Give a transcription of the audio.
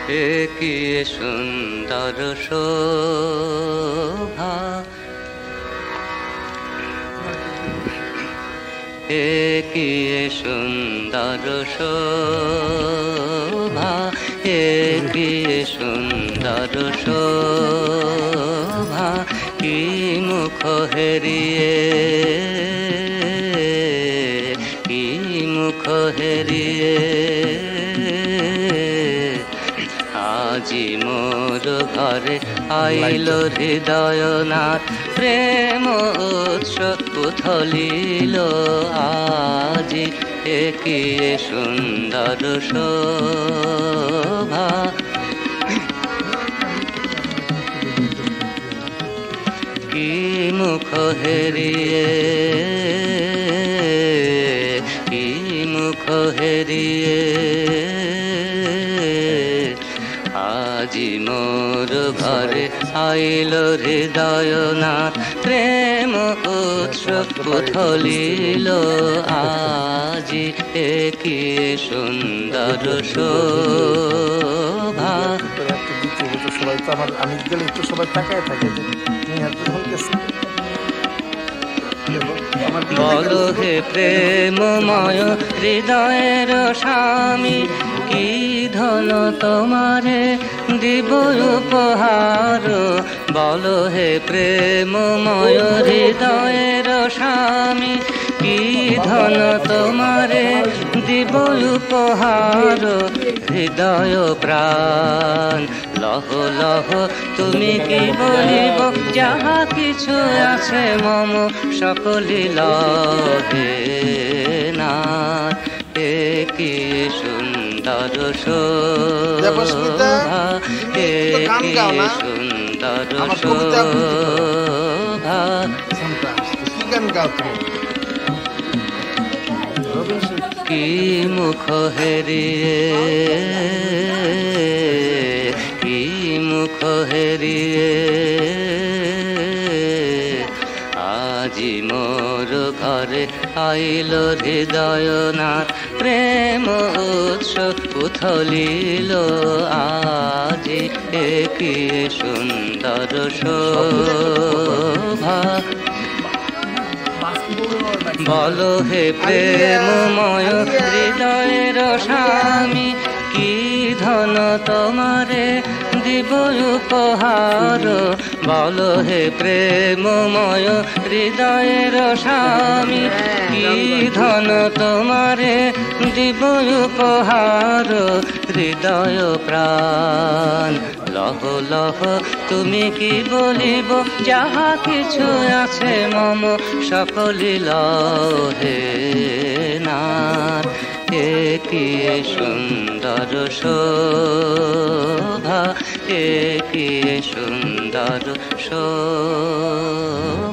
কি সুন্দর শোভা, কি সুন্দর শোভা, কি সুন্দর শোভা, কি মুখ হেরিয়ে, কি মুখ হেরিয়ে আজি মোর ঘরে আইল হৃদয়নাথ, প্রেম উৎস উথলিল আজি, কি সুন্দর শোভা, কি মুখ হেরিয়ে, কি মুখ হেরিয়ে আজি মোর ঘরে আইল হৃদয়নাথ, প্রেম উৎস উথলিল আজি, কি সুন্দর শোভা। সবাই তো আমি গেলে একটু সবাই তাকায় থাকে, বলো হে প্রেমময় হৃদয়ের স্বামী, কি ধন তোমারে দিব উপহার, বলো হে প্রেমময় হৃদয়ের স্বামী, কি ধন তোমারে দিব উপহার, হৃদয় প্রাণ লহ লহ তুমি কি বলিব, যাহা কিছু আছে মম সকলি লহে না, কি সুন্দর শোভা, কি সুন্দর শোভা, কি মুখ হেরিয়ে, কি মুখ হেরিয়ে আজি মোর ঘরে আইল হৃদয়নাথ, প্রেম উৎস উথলিল আজি, কি সুন্দর শোভা। বলো হে প্রেমময় হৃদয়ের স্বামী, কি ধন তোমারে দিব উপহার, বলো হে প্রেমময় হৃদয়ের স্বামী, কি ধন তোমারে দিব উপহার, হৃদয় প্রাণ লহ লহ তুমি কি বলিব, যাহা কিছু আছে মম সকলি লহে না, কি সুন্দর শোভা, কি সুন্দর শোভা।